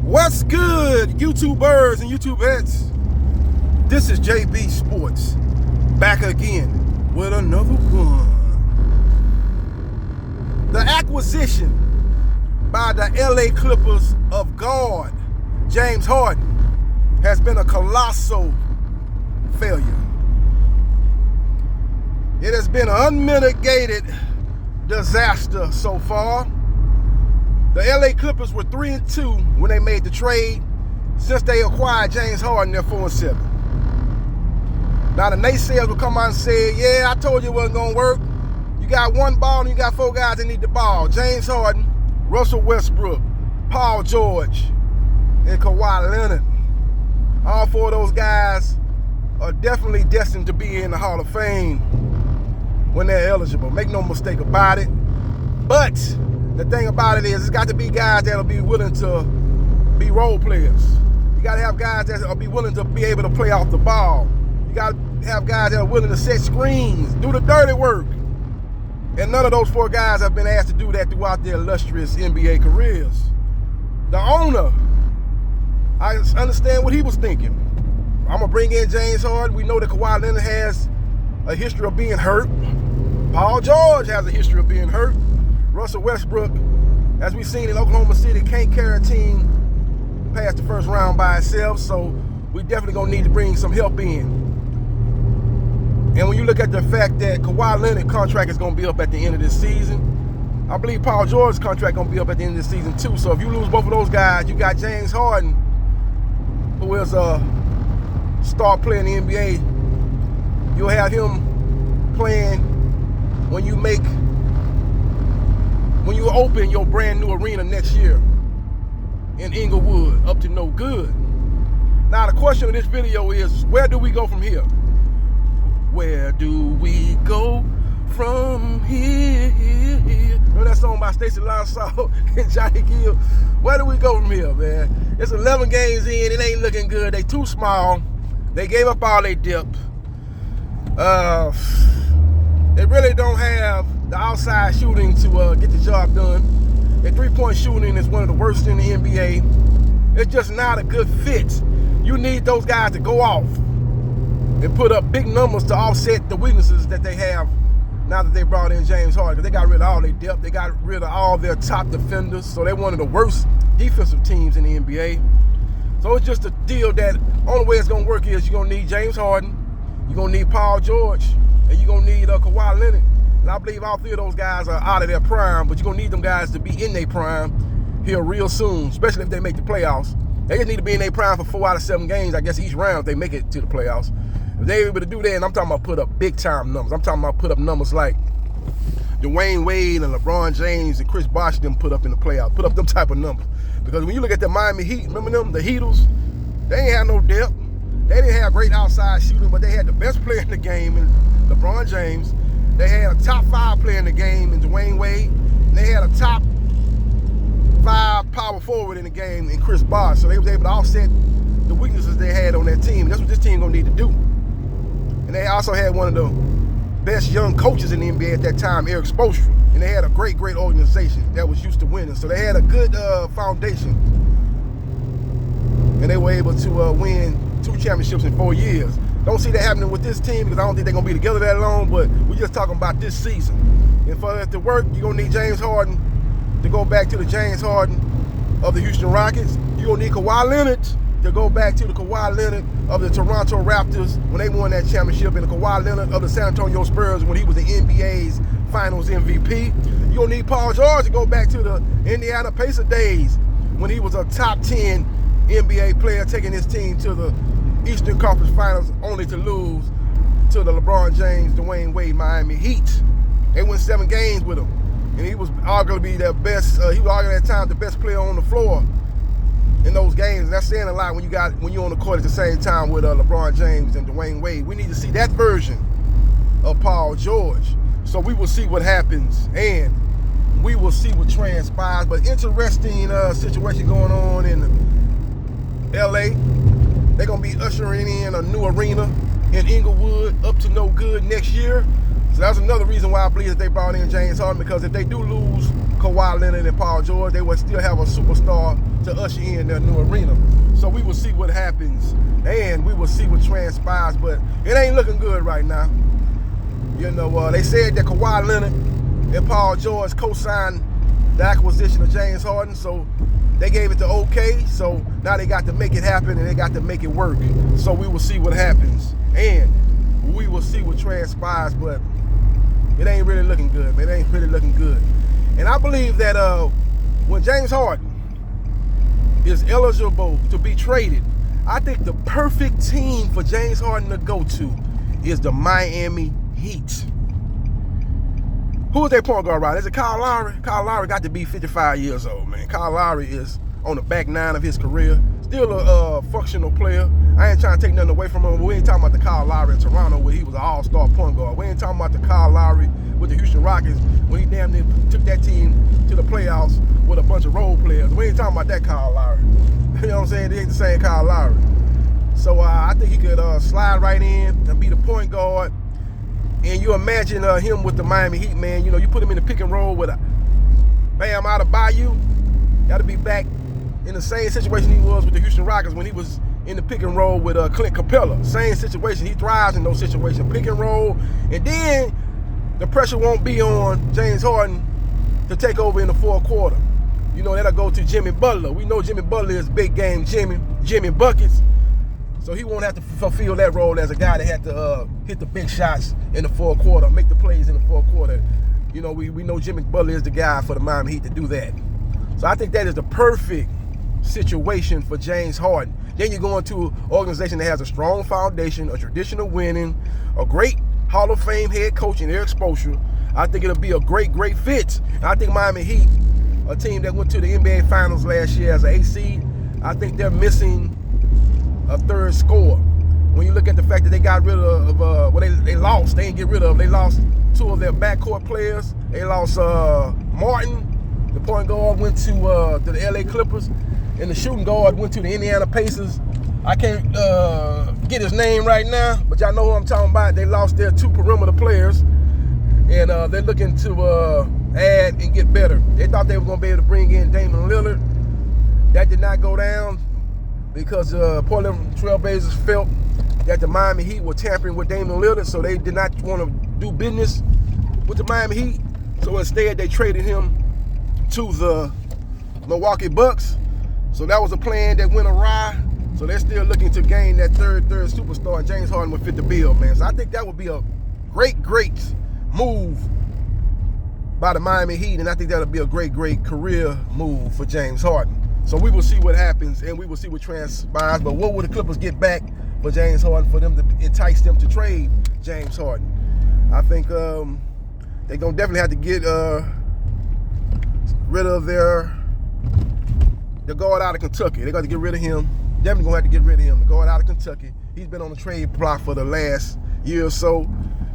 What's good, YouTubers and YouTubettes? This is JB Sports, back again with another one. The acquisition by the LA Clippers of guard James Harden has been a colossal failure. It has been an unmitigated disaster so far. The LA Clippers were 3-2 when they made the trade since they acquired James Harden. They're 4-7. Now the naysayers will come out and say, yeah, I told you it wasn't going to work. You got one ball and you got four guys that need the ball. James Harden, Russell Westbrook, Paul George, and Kawhi Leonard. All four of those guys are definitely destined to be in the Hall of Fame when they're eligible. Make no mistake about it. But the thing about it is, it's got to be guys that'll be willing to be role players. You got to have guys that'll be willing to be able to play off the ball. You got to have guys that are willing to set screens, do the dirty work. And none of those four guys have been asked to do that throughout their illustrious NBA careers. The owner, I understand what he was thinking. I'm going to bring in James Harden. We know that Kawhi Leonard has a history of being hurt. Paul George has a history of being hurt. Russell Westbrook, as we've seen in Oklahoma City, can't carry a team past the first round by itself, so we definitely going to need to bring some help in. And when you look at the fact that Kawhi Leonard's contract is going to be up at the end of this season, I believe Paul George's contract is going to be up at the end of this season too. So if you lose both of those guys, you got James Harden, who is a star player in the NBA. You'll have him playing when you open your brand new arena next year in Inglewood, up to no good. Now the question of this video is, where do we go from here? Where do we go from here? Remember that song by Stacey Lonsall and Johnny Gill? Where do we go from here, man? It's 11 games in, it ain't looking good. They too small. They gave up all their depth. They really don't have the outside shooting to get the job done. Their three-point shooting is one of the worst in the NBA. It's just not a good fit. You need those guys to go off and put up big numbers to offset the weaknesses that they have now that they brought in James Harden. Because they got rid of all their depth. They got rid of all their top defenders. So they're one of the worst defensive teams in the NBA. So it's just a deal that only way it's going to work is you're going to need James Harden, you're going to need Paul George, and you're going to need Kawhi Leonard. And I believe all three of those guys are out of their prime, but you're going to need them guys to be in their prime here real soon, especially if they make the playoffs. They just need to be in their prime for 4 out of 7 games, I guess, each round if they make it to the playoffs. If they're able to do that, and I'm talking about put up big-time numbers. I'm talking about put up numbers like Dwayne Wade and LeBron James and Chris Bosh them put up in the playoffs. Put up them type of numbers. Because when you look at the Miami Heat, remember them, the Heatles? They ain't had no depth. They didn't have great outside shooting, but they had the best player in the game in LeBron James. They had a top 5 player in the game in Dwayne Wade. And they had a top 5 power forward in the game in Chris Bosh. So they was able to offset the weaknesses they had on that team. That's what this team gonna need to do. And they also had one of the best young coaches in the NBA at that time, Eric Spoelstra. And they had a great organization that was used to winning. So they had a good foundation. And they were able to win 2 championships in 4 years. Don't see that happening with this team because I don't think they're going to be together that long, but we're just talking about this season. And for it to work, you're going to need James Harden to go back to the James Harden of the Houston Rockets. You're going to need Kawhi Leonard to go back to the Kawhi Leonard of the Toronto Raptors when they won that championship, and the Kawhi Leonard of the San Antonio Spurs when he was the NBA's Finals MVP. You're going to need Paul George to go back to the Indiana Pacers days when he was a top 10 NBA player taking his team to the Eastern Conference Finals only to lose to the LeBron James, Dwayne Wade, Miami Heat. They won 7 games with him. And he was arguably their best, he was arguably at the time the best player on the floor in those games. And that's saying a lot when you're on the court at the same time with LeBron James and Dwayne Wade. We need to see that version of Paul George. So we will see what happens and we will see what transpires. But interesting situation going on in LA. They're going to be ushering in a new arena in Inglewood, up to no good next year. So that's another reason why I believe that they brought in James Harden, because if they do lose Kawhi Leonard and Paul George, they would still have a superstar to usher in their new arena. So we will see what happens, and we will see what transpires, but it ain't looking good right now. You know, they said that Kawhi Leonard and Paul George co-signed the acquisition of James Harden, so they gave it the okay, so now they got to make it happen and they got to make it work. So we will see what happens, and we will see what transpires, but it ain't really looking good, man. It ain't really looking good. And I believe that when James Harden is eligible to be traded, I think the perfect team for James Harden to go to is the Miami Heat. Who is their point guard, right? Is it Kyle Lowry? Kyle Lowry got to be 55 years old, man. Kyle Lowry is on the back nine of his career. Still a functional player. I ain't trying to take nothing away from him. We ain't talking about the Kyle Lowry in Toronto where he was an all-star point guard. We ain't talking about the Kyle Lowry with the Houston Rockets when he damn near took that team to the playoffs with a bunch of role players. We ain't talking about that Kyle Lowry. You know what I'm saying? It ain't the same Kyle Lowry. So I think he could slide right in and be the point guard. And you imagine him with the Miami Heat, man. You know, you put him in the pick and roll with a Bam Adebayo. Got to be back in the same situation he was with the Houston Rockets when he was in the pick and roll with Clint Capella. Same situation. He thrives in those situations. Pick and roll. And then the pressure won't be on James Harden to take over in the fourth quarter. You know, that'll go to Jimmy Butler. We know Jimmy Butler is big game Jimmy Buckets. So he won't have to fulfill that role as a guy that had to hit the big shots in the fourth quarter, make the plays in the fourth quarter. You know, we know Jimmy Butler is the guy for the Miami Heat to do that. So I think that is the perfect situation for James Harden. Then you go into an organization that has a strong foundation, a tradition of winning, a great Hall of Fame head coach in Eric Spoelstra. I think it'll be a great fit. And I think Miami Heat, a team that went to the NBA Finals last year as an 8 seed, I think they're missing a third scorer. When you look at the fact that they got rid of, they lost. They didn't get rid of. They lost two of their backcourt players. They lost Martin, the point guard, went to the LA Clippers, and the shooting guard went to the Indiana Pacers. I can't get his name right now, but y'all know who I'm talking about. They lost their two perimeter players, and they're looking to add and get better. They thought they were going to be able to bring in Damian Lillard. That did not go down because Portland Trailblazers felt that the Miami Heat were tampering with Damian Lillard, so they did not want to do business with the Miami Heat. So instead, they traded him to the Milwaukee Bucks. So that was a plan that went awry. So they're still looking to gain that third superstar, and James Harden would fit the bill, man. So I think that would be a great move by the Miami Heat, and I think that would be a great career move for James Harden. So we will see what happens, and we will see what transpires. But what will the Clippers get back for James Harden for them to entice them to trade James Harden? I think they're going to definitely have to get rid of their guard out of Kentucky. They're going to get rid of him. Definitely going to have to get rid of him. The guard out of Kentucky. He's been on the trade block for the last year or so.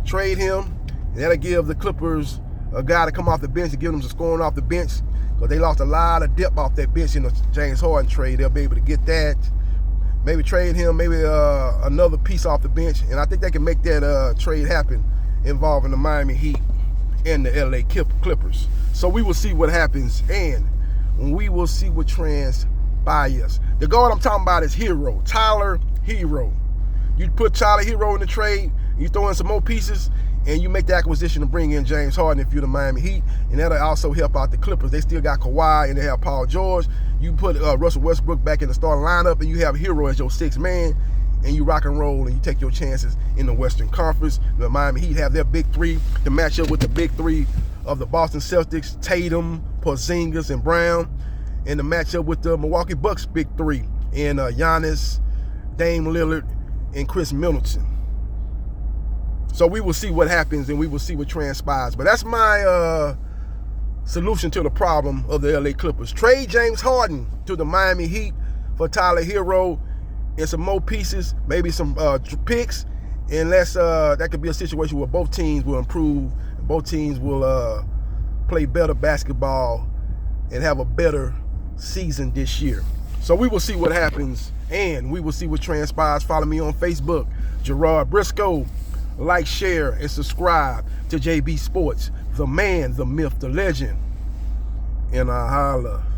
Trade him, and that'll give the Clippers a guy to come off the bench and give them some scoring off the bench. Because they lost a lot of depth off that bench in the James Harden trade. They'll be able to get that. Maybe trade him, maybe another piece off the bench. And I think they can make that trade happen involving the Miami Heat and the LA Clippers. So we will see what happens, and we will see what transpires. The guard I'm talking about is Tyler Hero. You put Tyler Hero in the trade, you throw in some more pieces, and you make the acquisition to bring in James Harden if you're the Miami Heat, and that'll also help out the Clippers. They still got Kawhi, and they have Paul George. You put Russell Westbrook back in the starting lineup, and you have Hero as your sixth man, and you rock and roll, and you take your chances in the Western Conference. The Miami Heat have their big three to match up with the big three of the Boston Celtics, Tatum, Porzingis, and Brown, and to match up with the Milwaukee Bucks big three, and Giannis, Dame Lillard, and Chris Middleton. So we will see what happens, and we will see what transpires. But that's my solution to the problem of the LA Clippers. Trade James Harden to the Miami Heat for Tyler Hero and some more pieces, maybe some picks, and that could be a situation where both teams will improve, and both teams will play better basketball and have a better season this year. So we will see what happens, and we will see what transpires. Follow me on Facebook, Gerard Briscoe. Like, share, and subscribe to JB Sports, the man, the myth, the legend. and I holla.